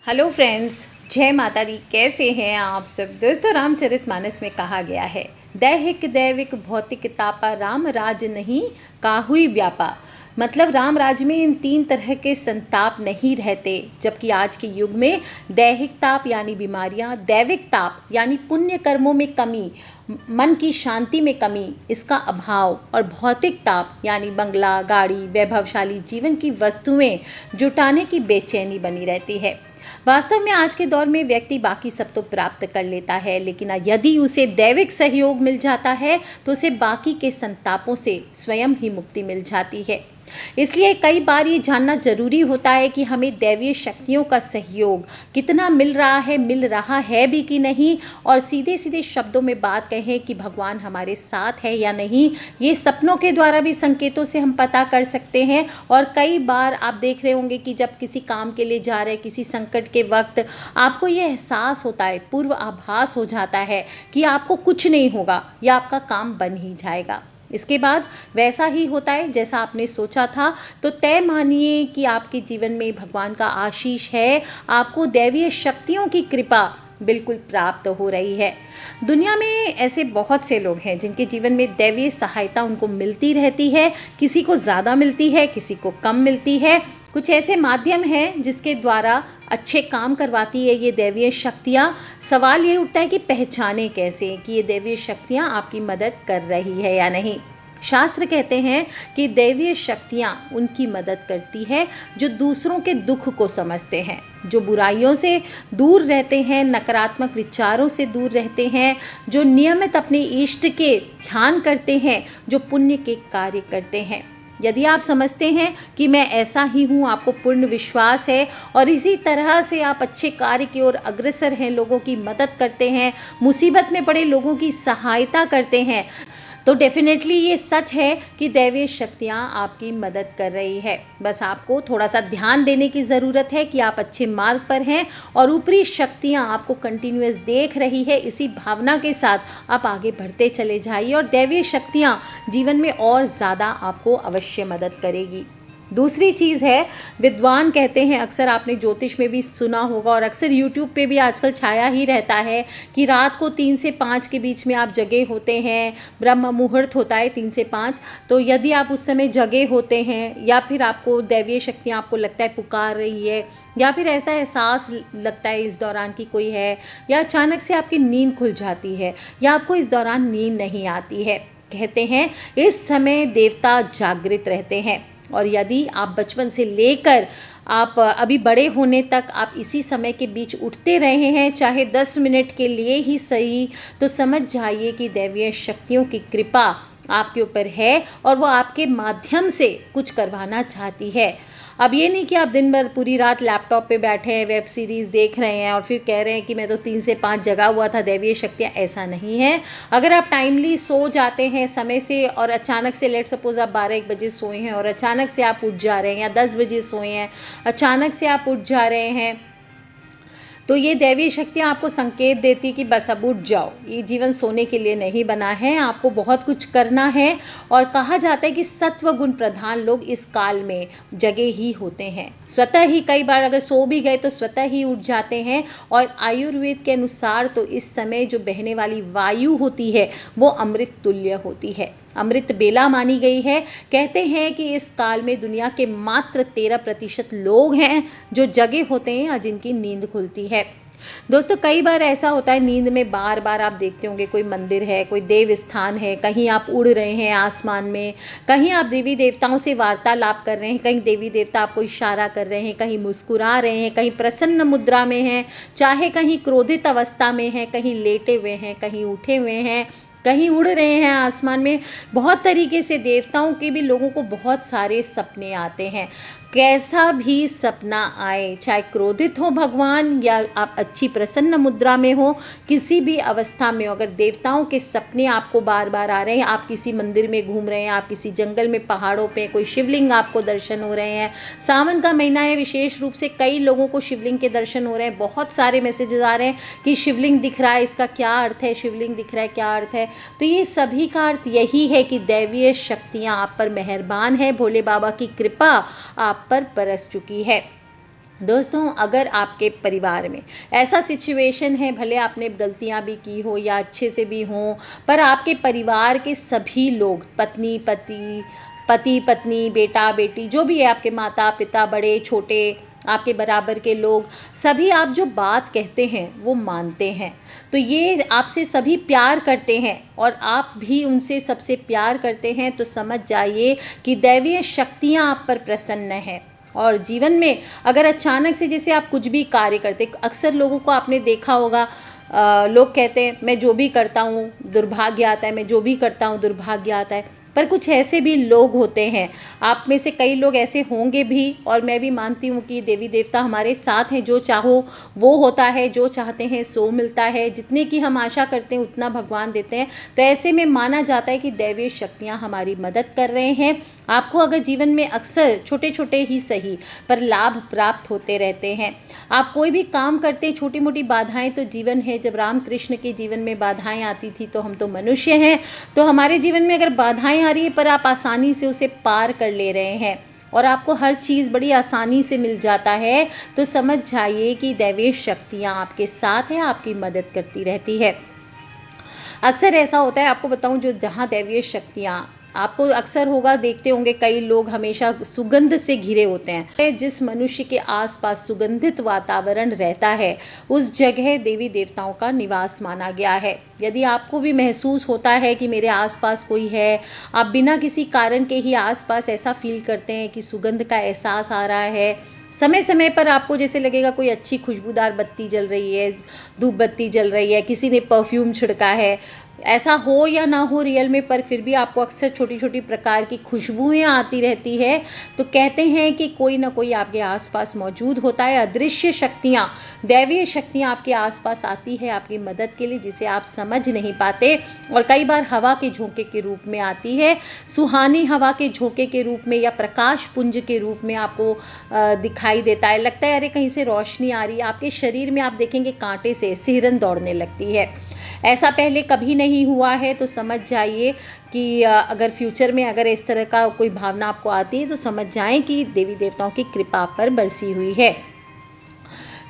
Hello friends, जय माता दी। कैसे हैं आप सब? दोस्तों, रामचरितमानस में कहा गया है, दैहिक दैविक भौतिक तापा राम राज नहीं काहुई व्यापा। मतलब राम राज में इन तीन तरह के संताप नहीं रहते, जबकि आज के युग में दैहिक ताप यानी बीमारियां, दैविक ताप यानी पुण्य कर्मों में कमी, मन की शांति में कमी, इसका अभाव, और भौतिक ताप यानी बंगला, गाड़ी, वैभवशाली जीवन की वस्तुएं जुटाने की बेचैनी बनी रहती है। वास्तव में आज के दौर में व्यक्ति बाकी सब तो प्राप्त कर लेता है, लेकिन यदि उसे दैविक सहयोग मिल जाता है तो उसे बाकी के संतापों से स्वयं ही मुक्ति मिल जाती है। इसलिए कई बार ये जानना जरूरी होता है कि हमें दैवीय शक्तियों का सहयोग कितना मिल रहा है भी कि नहीं, और सीधे सीधे शब्दों में बात कहें कि भगवान हमारे साथ है या नहीं, ये सपनों के द्वारा भी संकेतों से हम पता कर सकते हैं। और कई बार आप देख रहे होंगे कि जब किसी काम के लिए जा रहे, किसी संकट के वक्त आपको ये एहसास होता है, पूर्व आभास हो जाता है कि आपको कुछ नहीं होगा या आपका काम बन ही जाएगा। इसके बाद वैसा ही होता है जैसा आपने सोचा था, तो तय मानिए कि आपके जीवन में भगवान का आशीष है, आपको दैवीय शक्तियों की कृपा बिल्कुल प्राप्त हो रही है। दुनिया में ऐसे बहुत से लोग हैं जिनके जीवन में दैवीय सहायता उनको मिलती रहती है, किसी को ज़्यादा मिलती है, किसी को कम मिलती है। कुछ ऐसे माध्यम हैं जिसके द्वारा अच्छे काम करवाती है ये दैवीय शक्तियाँ। सवाल ये उठता है कि पहचाने कैसे कि ये दैवीय शक्तियाँ आपकी मदद कर रही है या नहीं। शास्त्र कहते हैं कि दैवीय शक्तियाँ उनकी मदद करती है जो दूसरों के दुख को समझते हैं, जो बुराइयों से दूर रहते हैं, नकारात्मक विचारों से दूर रहते हैं, जो नियमित अपने इष्ट के ध्यान करते हैं, जो पुण्य के कार्य करते हैं। यदि आप समझते हैं कि मैं ऐसा ही हूँ, आपको पूर्ण विश्वास है और इसी तरह से आप अच्छे कार्य की ओर अग्रसर हैं, लोगों की मदद करते हैं, मुसीबत में पड़े लोगों की सहायता करते हैं, तो डेफिनेटली ये सच है कि दैवीय शक्तियाँ आपकी मदद कर रही है। बस आपको थोड़ा सा ध्यान देने की ज़रूरत है कि आप अच्छे मार्ग पर हैं और ऊपरी शक्तियाँ आपको कंटिन्यूअस देख रही है। इसी भावना के साथ आप आगे बढ़ते चले जाइए और दैवीय शक्तियाँ जीवन में और ज़्यादा आपको अवश्य मदद करेगी। दूसरी चीज़ है, विद्वान कहते हैं, अक्सर आपने ज्योतिष में भी सुना होगा और अक्सर यूट्यूब पे भी आजकल छाया ही रहता है कि रात को 3 से 5 के बीच में आप जगे होते हैं, ब्रह्म मुहूर्त होता है 3 से 5। तो यदि आप उस समय जगे होते हैं या फिर आपको दैवीय शक्तियाँ आपको लगता है पुकार रही है, या फिर ऐसा एहसास लगता है इस दौरान कि कोई है, या अचानक से आपकी नींद खुल जाती है या आपको इस दौरान नींद नहीं आती है, कहते हैं इस समय देवता जागृत रहते हैं। और यदि आप बचपन से लेकर आप अभी बड़े होने तक आप इसी समय के बीच उठते रहे हैं, चाहे 10 मिनट के लिए ही सही, तो समझ जाइए कि दैवीय शक्तियों की कृपा आपके ऊपर है और वो आपके माध्यम से कुछ करवाना चाहती है। अब ये नहीं कि आप दिन भर पूरी रात लैपटॉप पे बैठे हैं, वेब सीरीज़ देख रहे हैं और फिर कह रहे हैं कि मैं तो 3 से 5 जगा हुआ था, दैवीय शक्तियाँ, ऐसा नहीं है। अगर आप टाइमली सो जाते हैं समय से और अचानक से लेट सपोज आप 12-1 बजे सोए हैं और अचानक से आप उठ जा रहे हैं, या 10 बजे सोए हैं, अचानक से आप उठ जा रहे हैं, तो ये दैवीय शक्तियाँ आपको संकेत देती कि बस अब उठ जाओ, ये जीवन सोने के लिए नहीं बना है, आपको बहुत कुछ करना है। और कहा जाता है कि सत्व गुण प्रधान लोग इस काल में जगे ही होते हैं, स्वतः ही कई बार अगर सो भी गए तो स्वतः ही उठ जाते हैं। और आयुर्वेद के अनुसार तो इस समय जो बहने वाली वायु होती है वो अमृत तुल्य होती है, अमृत बेला मानी गई है। कहते हैं कि इस काल में दुनिया के मात्र 13% लोग हैं जो जगे होते हैं या जिनकी नींद खुलती है। दोस्तों, कई बार ऐसा होता है नींद में, बार बार आप देखते होंगे कोई मंदिर है, कोई देव स्थान है, कहीं आप उड़ रहे हैं आसमान में, कहीं आप देवी देवताओं से वार्तालाप कर रहे हैं, कहीं देवी देवता आपको इशारा कर रहे हैं, कहीं मुस्कुरा रहे हैं, कहीं प्रसन्न मुद्रा में हैं, चाहे कहीं क्रोधित अवस्था में हैं, कहीं लेटे हुए हैं, कहीं उठे हुए हैं, कहीं उड़ रहे हैं आसमान में। बहुत तरीके से देवताओं के भी लोगों को बहुत सारे सपने आते हैं। कैसा भी सपना आए, चाहे क्रोधित हो भगवान या आप अच्छी प्रसन्न मुद्रा में हो, किसी भी अवस्था में अगर देवताओं के सपने आपको बार बार आ रहे हैं, आप किसी मंदिर में घूम रहे हैं, आप किसी जंगल में, पहाड़ों पे कोई शिवलिंग आपको दर्शन हो रहे हैं, सावन का महीना है, विशेष रूप से कई लोगों को शिवलिंग के दर्शन हो रहे हैं, बहुत सारे मैसेजेस आ रहे हैं कि शिवलिंग दिख रहा है, इसका क्या अर्थ है, शिवलिंग दिख रहा है, क्या अर्थ है। तो ये सभी का अर्थ यही है कि दैवीय शक्तियाँ आप पर मेहरबान है, भोले बाबा की कृपा आप पर बरस चुकी है। दोस्तों, अगर आपके परिवार में ऐसा सिचुएशन है, भले आपने गलतियां भी की हो या अच्छे से भी हों, पर आपके परिवार के सभी लोग, पति पत्नी, बेटा बेटी, जो भी है, आपके माता पिता, बड़े छोटे, आपके बराबर के लोग, सभी आप जो बात कहते हैं वो मानते हैं, तो ये आपसे सभी प्यार करते हैं और आप भी उनसे सबसे प्यार करते हैं, तो समझ जाइए कि दैवीय शक्तियाँ आप पर प्रसन्न हैं। और जीवन में अगर अचानक से जैसे आप कुछ भी कार्य करते, अक्सर लोगों को आपने देखा होगा, लोग कहते हैं मैं जो भी करता हूँ दुर्भाग्य आता है, मैं जो भी करता हूँ दुर्भाग्य आता है। पर कुछ ऐसे भी लोग होते हैं, आप में से कई लोग ऐसे होंगे भी, और मैं भी मानती हूँ कि देवी देवता हमारे साथ हैं, जो चाहो वो होता है, जो चाहते हैं सो मिलता है, जितने की हम आशा करते हैं उतना भगवान देते हैं। तो ऐसे में माना जाता है कि दैवीय शक्तियाँ हमारी मदद कर रहे हैं। आपको अगर जीवन में अक्सर छोटे छोटे ही सही पर लाभ प्राप्त होते रहते हैं, आप कोई भी काम करते हैं, छोटी मोटी बाधाएं तो जीवन है। जब रामकृष्ण के जीवन में बाधाएं आती थी, तो हम तो मनुष्य हैं, तो हमारे जीवन में अगर बाधाएं आ रही है पर आप आसानी से उसे पार कर ले रहे हैं और आपको हर चीज़ बड़ी आसानी से मिल जाता है, तो समझ जाइए कि दैवीय शक्तियाँ आपके साथ हैं, आपकी मदद करती रहती है। अक्सर ऐसा होता है, आपको बताऊं, जो जहाँ दैवीय शक्तियाँ, आपको अक्सर होगा, देखते होंगे कई लोग हमेशा सुगंध से घिरे होते हैं। जिस मनुष्य के आसपास सुगंधित वातावरण रहता है, उस जगह देवी देवताओं का निवास माना गया है। यदि आपको भी महसूस होता है कि मेरे आसपास कोई है, आप बिना किसी कारण के ही आसपास ऐसा फील करते हैं कि सुगंध का एहसास आ रहा है, समय समय पर आपको जैसे लगेगा कोई अच्छी खुशबूदार बत्ती जल रही है, धूप बत्ती जल रही है, किसी ने परफ्यूम छिड़का है, ऐसा हो या ना हो रियल में, पर फिर भी आपको अक्सर छोटी छोटी प्रकार की खुशबुएं आती रहती है, तो कहते हैं कि कोई ना कोई आपके आसपास मौजूद होता है। अदृश्य शक्तियाँ, दैवीय शक्तियाँ आपके आसपास आती है आपकी मदद के लिए, जिसे आप समझ नहीं पाते, और कई बार हवा के झोंके के रूप में आती है, सुहानी हवा के झोंके के रूप में या प्रकाश पुंज के रूप में आपको दिखाई देता है। लगता है अरे कहीं से रोशनी आ रही है, आपके शरीर में आप देखेंगे कांटे से सिहरन दौड़ने लगती है। ऐसा पहले कभी नहीं हुआ है, तो समझ जाइए कि अगर फ्यूचर में अगर इस तरह का कोई भावना आपको आती है, तो समझ जाएं कि देवी देवताओं की कृपा पर बरसी हुई है।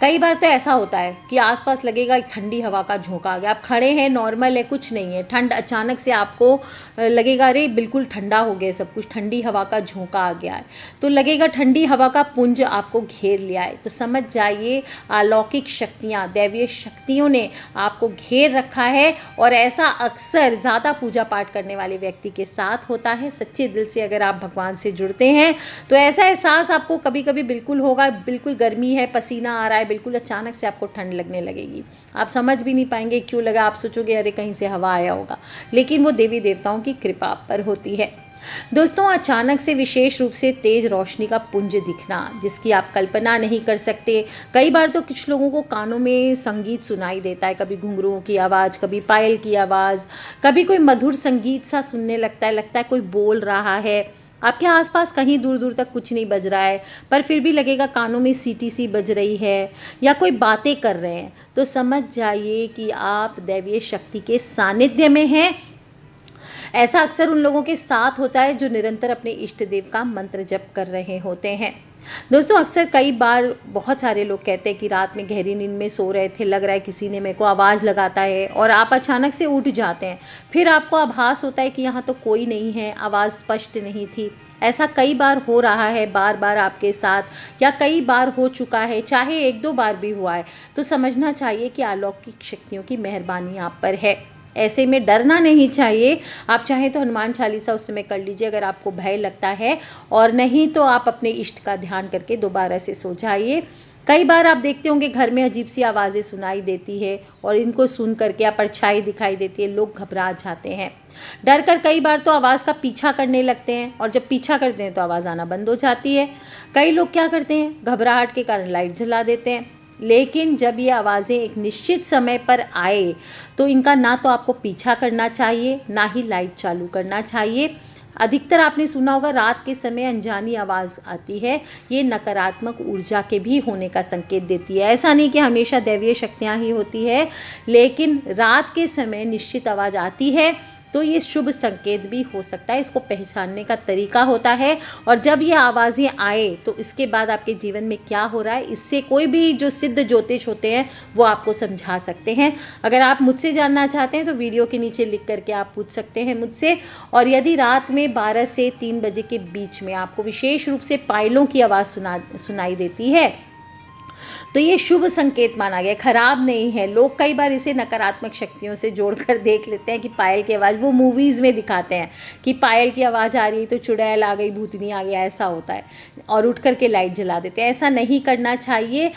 कई बार तो ऐसा होता है कि आसपास लगेगा एक ठंडी हवा का झोंका आ गया, आप खड़े हैं, नॉर्मल है, कुछ नहीं है, ठंड अचानक से आपको लगेगा अरे बिल्कुल ठंडा हो गया सब कुछ, ठंडी हवा का झोंका आ गया है, तो लगेगा ठंडी हवा का पुंज आपको घेर लिया है। तो समझ जाइए अलौकिक शक्तियाँ, दैवीय शक्तियों ने आपको घेर रखा है, और ऐसा अक्सर ज़्यादा पूजा पाठ करने वाले व्यक्ति के साथ होता है। सच्चे दिल से अगर आप भगवान से जुड़ते हैं, तो ऐसा एहसास आपको कभी कभी बिल्कुल होगा, बिल्कुल गर्मी है, पसीना आ रहा है, बिल्कुल अचानक से आपको ठंड लगने लगेगी, आप समझ भी नहीं पाएंगे क्यों लगा, आप सोचोगे अरे कहीं से हवा आया होगा, लेकिन वो देवी देवताओं की कृपा पर होती है। दोस्तों, अचानक से विशेष रूप से तेज रोशनी का पुंज दिखना, जिसकी आप कल्पना नहीं कर सकते। कई बार तो कुछ लोगों को कानों में संगीत सुनाई देता है, कभी घुंघरुओं की आवाज़, कभी पायल की आवाज़, कभी कोई मधुर संगीत सा सुनने लगता है कोई बोल रहा है। आपके आसपास कहीं दूर दूर तक कुछ नहीं बज रहा है, पर फिर भी लगेगा कानों में सीटी सी बज रही है, या कोई बातें कर रहे हैं, तो समझ जाइए कि आप दैवीय शक्ति के सानिध्य में हैं। ऐसा अक्सर उन लोगों के साथ होता है जो निरंतर अपने इष्ट देव का मंत्र जप कर रहे होते हैं। दोस्तों, अक्सर कई बार बहुत सारे लोग कहते हैं कि रात में गहरी नींद में सो रहे थे, लग रहा है किसी ने मेरे को आवाज़ लगाता है, और आप अचानक से उठ जाते हैं, फिर आपको आभास होता है कि यहाँ तो कोई नहीं है, आवाज़ स्पष्ट नहीं थी। ऐसा कई बार हो रहा है, बार बार आपके साथ, या कई बार हो चुका है, चाहे एक दो बार भी हुआ है, तो समझना चाहिए कि अलौकिक शक्तियों की मेहरबानी आप पर है। ऐसे में डरना नहीं चाहिए। आप चाहें तो हनुमान चालीसा उस समय कर लीजिए अगर आपको भय लगता है, और नहीं तो आप अपने इष्ट का ध्यान करके दोबारा से सो जाइए। कई बार आप देखते होंगे घर में अजीब सी आवाज़ें सुनाई देती है, और इनको सुन करके या परछाई दिखाई देती है, लोग घबरा जाते हैं, डर कर कई बार तो आवाज़ का पीछा करने लगते हैं, और जब पीछा करते हैं तो आवाज़ आना बंद हो जाती है। कई लोग क्या करते हैं, घबराहट के कारण लाइट जला देते हैं। लेकिन जब ये आवाज़ें एक निश्चित समय पर आए, तो इनका ना तो आपको पीछा करना चाहिए, ना ही लाइट चालू करना चाहिए। अधिकतर आपने सुना होगा रात के समय अनजानी आवाज़ आती है, ये नकारात्मक ऊर्जा के भी होने का संकेत देती है। ऐसा नहीं कि हमेशा दैवीय शक्तियाँ ही होती है, लेकिन रात के समय निश्चित आवाज़ आती है, तो ये शुभ संकेत भी हो सकता है। इसको पहचानने का तरीका होता है, और जब ये आवाज़ें आए तो इसके बाद आपके जीवन में क्या हो रहा है, इससे कोई भी जो सिद्ध ज्योतिष होते हैं वो आपको समझा सकते हैं। अगर आप मुझसे जानना चाहते हैं तो वीडियो के नीचे लिख करके आप पूछ सकते हैं मुझसे। और यदि रात में 12 से 3 बजे के बीच में आपको विशेष रूप से पायलों की आवाज़ सुनाई देती है तो ये शुभ संकेत माना गया, खराब नहीं है। लोग कई बार इसे नकारात्मक शक्तियों से जोड़कर देख लेते हैं कि पायल की आवाज़, वो मूवीज़ में दिखाते हैं कि पायल की आवाज़ आ रही है तो चुड़ैल आ गई, भूतनी आ गया, ऐसा होता है, और उठ करके लाइट जला देते हैं। ऐसा नहीं करना चाहिए।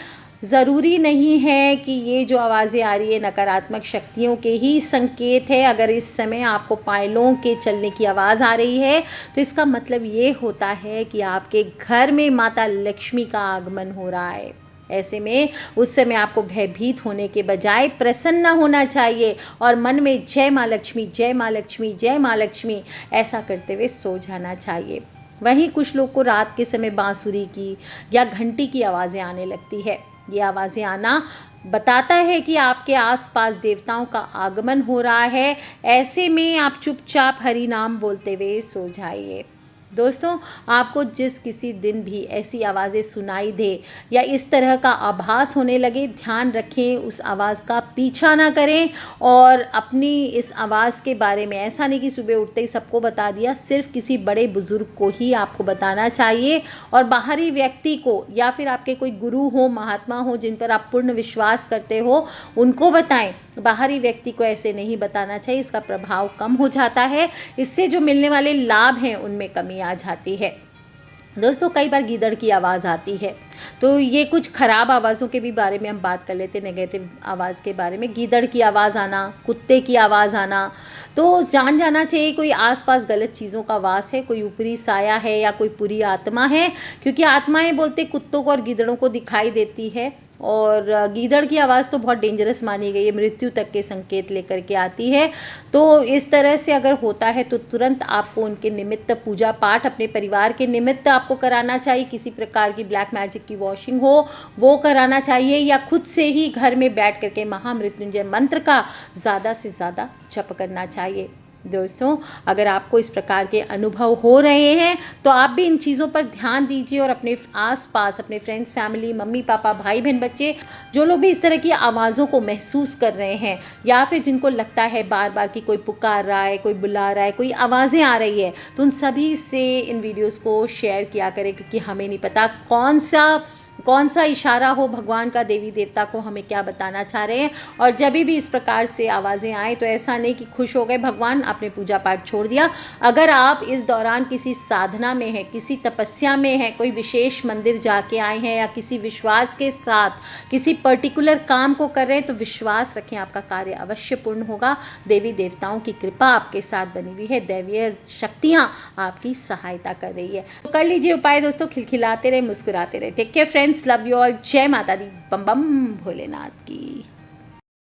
ज़रूरी नहीं है कि ये जो आवाज़ें आ रही है नकारात्मक शक्तियों के ही संकेत है। अगर इस समय आपको पायलों के चलने की आवाज़ आ रही है तो इसका मतलब ये होता है कि आपके घर में माता लक्ष्मी का आगमन हो रहा है। ऐसे में उस समय आपको भयभीत होने के बजाय प्रसन्न होना चाहिए और मन में जय माँ लक्ष्मी, जय माँ लक्ष्मी, जय माँ लक्ष्मी ऐसा करते हुए सो जाना चाहिए। वहीं कुछ लोग को रात के समय बांसुरी की या घंटी की आवाज़ें आने लगती है। ये आवाज़ें आना बताता है कि आपके आसपास देवताओं का आगमन हो रहा है। ऐसे में आप चुपचाप हरि नाम बोलते हुए सो जाइए। दोस्तों, आपको जिस किसी दिन भी ऐसी आवाज़ें सुनाई दे या इस तरह का आभास होने लगे, ध्यान रखें, उस आवाज़ का पीछा ना करें और अपनी इस आवाज़ के बारे में ऐसा नहीं कि सुबह उठते ही सबको बता दिया, सिर्फ किसी बड़े बुजुर्ग को ही आपको बताना चाहिए और बाहरी व्यक्ति को या फिर आपके कोई गुरु हो, महात्मा हो जिन पर आप पूर्ण विश्वास करते हो, उनको बताएं। बाहरी व्यक्ति को ऐसे नहीं बताना चाहिए, इसका प्रभाव कम हो जाता है, इससे जो मिलने वाले लाभ हैं उनमें कमी आ जाती है। दोस्तों, कई बार गीदड़ की आवाज़ आती है, तो ये कुछ खराब आवाज़ों के भी बारे में हम बात कर लेते हैं, नेगेटिव आवाज़ के बारे में। गीदड़ की आवाज़ आना, कुत्ते की आवाज़ आना, तो जान जाना चाहिए कोई आसपास गलत चीज़ों का वास है, कोई ऊपरी साया है या कोई बुरी आत्मा है, क्योंकि आत्माएं बोलते कुत्तों को और गीदड़ों को दिखाई देती है। और गीदड़ की आवाज़ तो बहुत डेंजरस मानी गई है, मृत्यु तक के संकेत लेकर के आती है। तो इस तरह से अगर होता है तो तुरंत आपको उनके निमित्त पूजा पाठ अपने परिवार के निमित्त आपको कराना चाहिए। किसी प्रकार की ब्लैक मैजिक की वॉशिंग हो वो कराना चाहिए, या खुद से ही घर में बैठ करके महामृत्युंजय मंत्र का ज़्यादा से ज़्यादा जप करना चाहिए। दोस्तों, अगर आपको इस प्रकार के अनुभव हो रहे हैं तो आप भी इन चीज़ों पर ध्यान दीजिए और अपने आसपास, अपने फ्रेंड्स, फैमिली, मम्मी पापा, भाई बहन, बच्चे, जो लोग भी इस तरह की आवाज़ों को महसूस कर रहे हैं या फिर जिनको लगता है बार बार कि कोई पुकार रहा है, कोई बुला रहा है, कोई आवाज़ें आ रही है, तो उन सभी से इन वीडियोज़ को शेयर किया करें, क्योंकि हमें नहीं पता कौन सा इशारा हो भगवान का, देवी देवता को हमें क्या बताना चाह रहे हैं। और जब भी इस प्रकार से आवाज़ें आए तो ऐसा नहीं कि खुश हो गए भगवान, आपने पूजा पाठ छोड़ दिया। अगर आप इस दौरान किसी साधना में हैं, किसी तपस्या में हैं, कोई विशेष मंदिर जाके आए हैं या किसी विश्वास के साथ किसी पर्टिकुलर काम को कर रहे हैं, तो विश्वास रखें आपका कार्य अवश्य पूर्ण होगा। देवी देवताओं की कृपा आपके साथ बनी हुई है, दैवीय शक्तियाँ आपकी सहायता कर रही है। तो कर लीजिए उपाय दोस्तों, खिलखिलाते रहे, मुस्कुराते रहे। Take care friends, love you all, जय माता दी, बम बम भोलेनाथ की।